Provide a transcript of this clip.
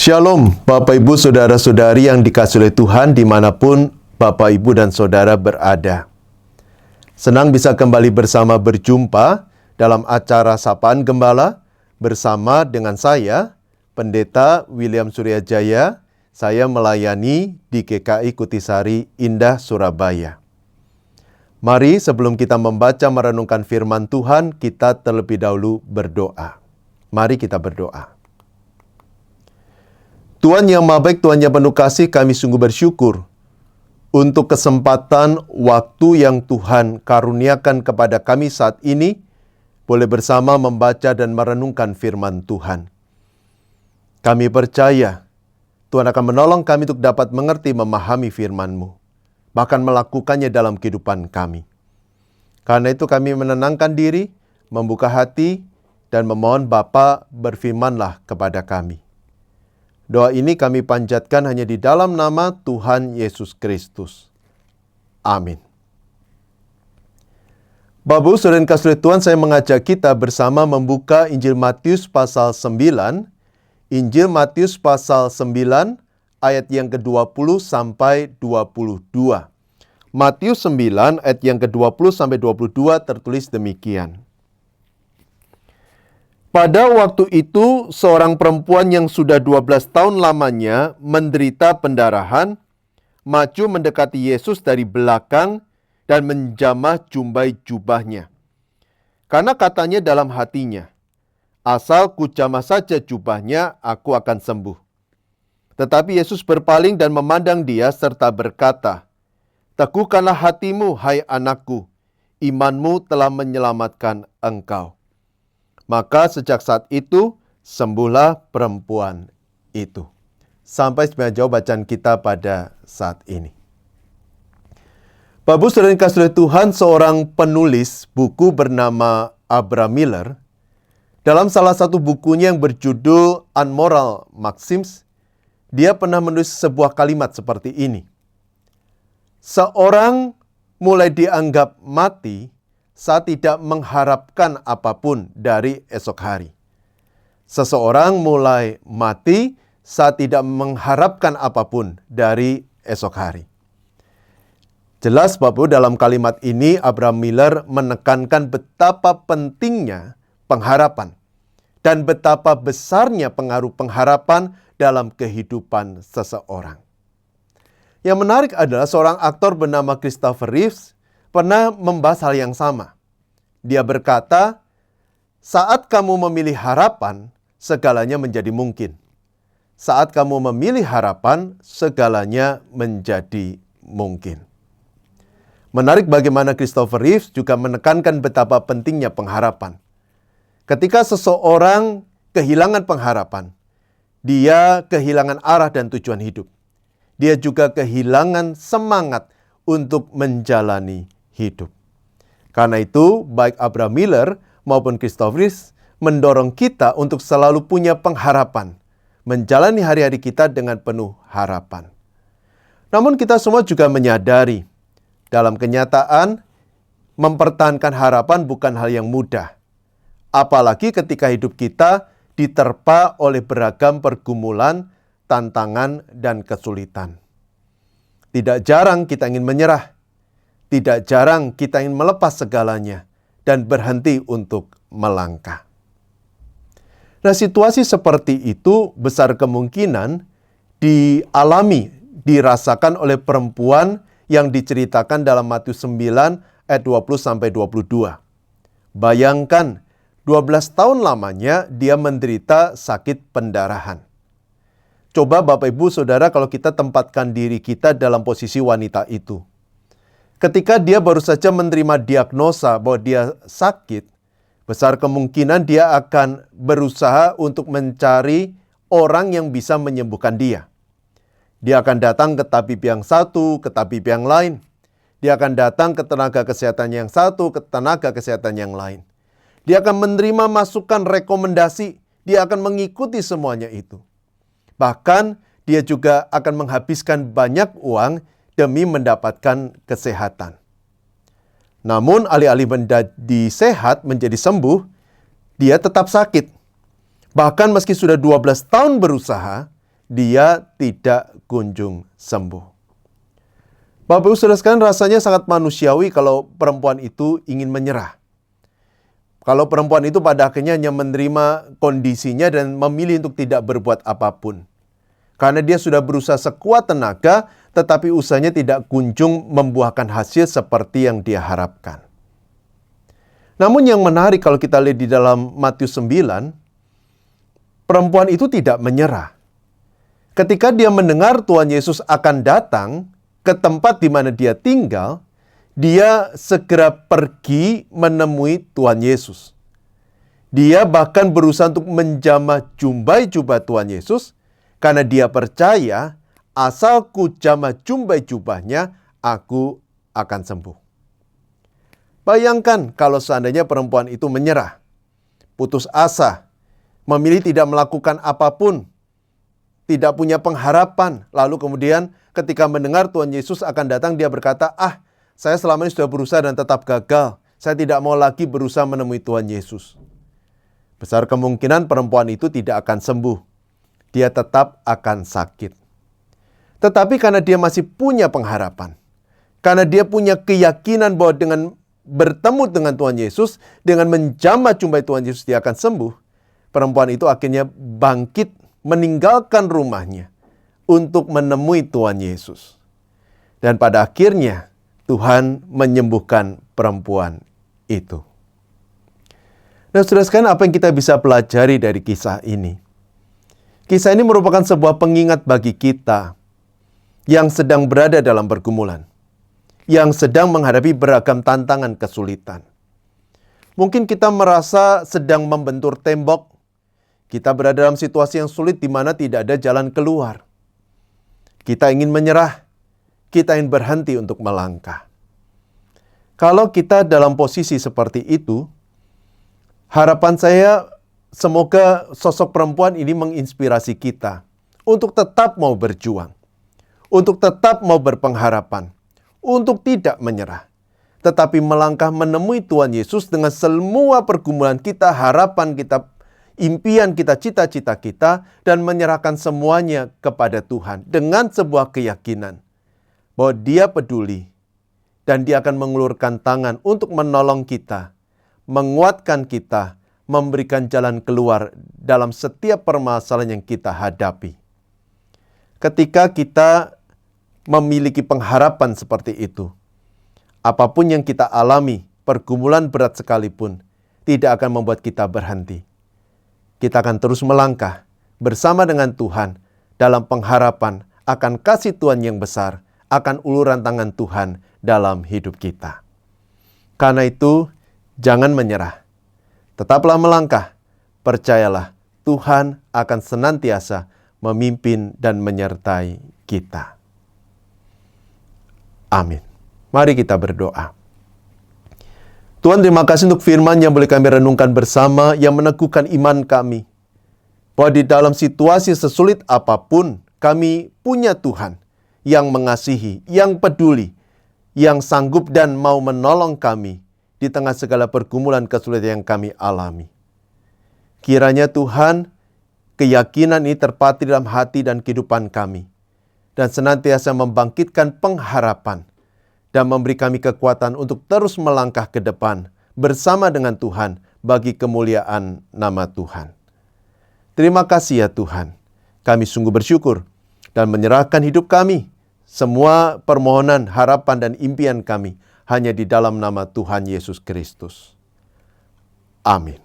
Shalom, Bapak Ibu Saudara-saudari yang dikasihi oleh Tuhan dimanapun Bapak Ibu dan Saudara berada. Senang bisa kembali berjumpa dalam acara Sapaan Gembala bersama dengan saya, Pendeta William Suryajaya. Saya melayani di GKI Kutisari Indah, Surabaya. Mari sebelum kita membaca merenungkan firman Tuhan, kita terlebih dahulu berdoa. Mari kita berdoa. Tuhan yang Maha Baik, Tuhan yang penuh kasih, kami sungguh bersyukur untuk kesempatan waktu yang Tuhan karuniakan kepada kami saat ini, boleh bersama membaca dan merenungkan firman Tuhan. Kami percaya Tuhan akan menolong kami untuk dapat mengerti, memahami firman-Mu, bahkan melakukannya dalam kehidupan kami. Karena itu kami menenangkan diri, membuka hati, dan memohon Bapa berfirmanlah kepada kami. Doa ini kami panjatkan hanya di dalam nama Tuhan Yesus Kristus. Amin. Bapak, Saudara yang kasih Tuhan, saya mengajak kita bersama membuka Injil Matius pasal 9. Injil Matius pasal 9 ayat yang ke-20 sampai 22. Matius 9 ayat yang ke-20 sampai 22 tertulis demikian. Pada waktu itu, seorang perempuan yang sudah 12 tahun lamanya menderita pendarahan, maju mendekati Yesus dari belakang dan menjamah jumbai jubahnya. Karena katanya dalam hatinya, asal kujamah saja jubahnya, aku akan sembuh. Tetapi Yesus berpaling dan memandang dia serta berkata, "Teguhkanlah hatimu, hai anakku, imanmu telah menyelamatkan engkau." Maka sejak saat itu, sembuhlah perempuan itu. Sampai sebenarnya jauh bacaan kita pada saat ini. Bapak, Saudara yang kasih Tuhan, seorang penulis buku bernama Abraham Miller, dalam salah satu bukunya yang berjudul Unmoral Maxims, dia pernah menulis sebuah kalimat seperti ini. Seorang mulai dianggap mati saat tidak mengharapkan apapun dari esok hari. Seseorang mulai mati saat tidak mengharapkan apapun dari esok hari. Jelas Bapak, dalam kalimat ini Abraham Miller menekankan betapa pentingnya pengharapan dan betapa besarnya pengaruh pengharapan dalam kehidupan seseorang. Yang menarik adalah seorang aktor bernama Christopher Reeves pernah membahas hal yang sama. Dia berkata, saat kamu memilih harapan, segalanya menjadi mungkin. Saat kamu memilih harapan, segalanya menjadi mungkin. Menarik bagaimana Christopher Reeves juga menekankan betapa pentingnya pengharapan. Ketika seseorang kehilangan pengharapan, dia kehilangan arah dan tujuan hidup. Dia juga kehilangan semangat untuk menjalani hidup. Karena itu, baik Abraham Miller maupun Christopher Reeves mendorong kita untuk selalu punya pengharapan, menjalani hari-hari kita dengan penuh harapan. Namun kita semua juga menyadari, dalam kenyataan, mempertahankan harapan bukan hal yang mudah. Apalagi ketika hidup kita diterpa oleh beragam pergumulan, tantangan, dan kesulitan. Tidak jarang kita ingin menyerah. Tidak jarang kita ingin melepas segalanya dan berhenti untuk melangkah. Nah, situasi seperti itu besar kemungkinan dirasakan oleh perempuan yang diceritakan dalam Matius 9 ayat 20-22. Bayangkan, 12 tahun lamanya dia menderita sakit pendarahan. Coba Bapak Ibu Saudara kalau kita tempatkan diri kita dalam posisi wanita itu. Ketika dia baru saja menerima diagnosa bahwa dia sakit, besar kemungkinan dia akan berusaha untuk mencari orang yang bisa menyembuhkan dia. Dia akan datang ke tabib yang satu, ke tabib yang lain. Dia akan datang ke tenaga kesehatan yang satu, ke tenaga kesehatan yang lain. Dia akan menerima masukan, rekomendasi. Dia akan mengikuti semuanya itu. Bahkan dia juga akan menghabiskan banyak uang demi mendapatkan kesehatan. Namun alih-alih menjadi sehat, menjadi sembuh, dia tetap sakit. Bahkan meski sudah 12 tahun berusaha, dia tidak kunjung sembuh. Bapak Ibu Saudara sekalian, rasanya sangat manusiawi kalau perempuan itu ingin menyerah. Kalau perempuan itu pada akhirnya hanya menerima kondisinya dan memilih untuk tidak berbuat apapun. Karena dia sudah berusaha sekuat tenaga, tetapi usahanya tidak kunjung membuahkan hasil seperti yang dia harapkan. Namun yang menarik kalau kita lihat di dalam Matius 9, perempuan itu tidak menyerah. Ketika dia mendengar Tuhan Yesus akan datang ke tempat di mana dia tinggal, dia segera pergi menemui Tuhan Yesus. Dia bahkan berusaha untuk menjamah jubah Tuhan Yesus, karena dia percaya, asal ku jamah jubahnya, aku akan sembuh. Bayangkan kalau seandainya perempuan itu menyerah, putus asa, memilih tidak melakukan apapun, tidak punya pengharapan. Lalu kemudian ketika mendengar Tuhan Yesus akan datang, dia berkata, saya selama ini sudah berusaha dan tetap gagal. Saya tidak mau lagi berusaha menemui Tuhan Yesus. Besar kemungkinan perempuan itu tidak akan sembuh. Dia tetap akan sakit. Tetapi karena dia masih punya pengharapan, karena dia punya keyakinan bahwa dengan bertemu dengan Tuhan Yesus, dengan menjamah jumpai Tuhan Yesus, dia akan sembuh. Perempuan itu akhirnya bangkit, meninggalkan rumahnya untuk menemui Tuhan Yesus. Dan pada akhirnya Tuhan menyembuhkan perempuan itu. Nah, saudara sekalian, apa yang kita bisa pelajari dari kisah ini? Kisah ini merupakan sebuah pengingat bagi kita yang sedang berada dalam pergumulan, yang sedang menghadapi beragam tantangan kesulitan. Mungkin kita merasa sedang membentur tembok, kita berada dalam situasi yang sulit di mana tidak ada jalan keluar. Kita ingin menyerah, kita ingin berhenti untuk melangkah. Kalau kita dalam posisi seperti itu, harapan saya semoga sosok perempuan ini menginspirasi kita untuk tetap mau berjuang, untuk tetap mau berpengharapan, untuk tidak menyerah, tetapi melangkah menemui Tuhan Yesus dengan semua pergumulan kita, harapan kita, impian kita, cita-cita kita, dan menyerahkan semuanya kepada Tuhan dengan sebuah keyakinan bahwa Dia peduli dan Dia akan mengulurkan tangan untuk menolong kita, menguatkan kita, memberikan jalan keluar dalam setiap permasalahan yang kita hadapi. Ketika kita memiliki pengharapan seperti itu, apapun yang kita alami, pergumulan berat sekalipun, tidak akan membuat kita berhenti. Kita akan terus melangkah bersama dengan Tuhan dalam pengharapan akan kasih Tuhan yang besar, akan uluran tangan Tuhan dalam hidup kita. Karena itu, jangan menyerah. Tetaplah melangkah, percayalah Tuhan akan senantiasa memimpin dan menyertai kita. Amin. Mari kita berdoa. Tuhan, terima kasih untuk firman yang boleh kami renungkan bersama, yang meneguhkan iman kami. Bahwa di dalam situasi sesulit apapun, kami punya Tuhan yang mengasihi, yang peduli, yang sanggup dan mau menolong kami di tengah segala pergumulan kesulitan yang kami alami. Kiranya Tuhan, keyakinan ini terpatri dalam hati dan kehidupan kami, dan senantiasa membangkitkan pengharapan, dan memberi kami kekuatan untuk terus melangkah ke depan bersama dengan Tuhan bagi kemuliaan nama Tuhan. Terima kasih ya Tuhan, kami sungguh bersyukur dan menyerahkan hidup kami, semua permohonan, harapan, dan impian kami hanya di dalam nama Tuhan Yesus Kristus. Amin.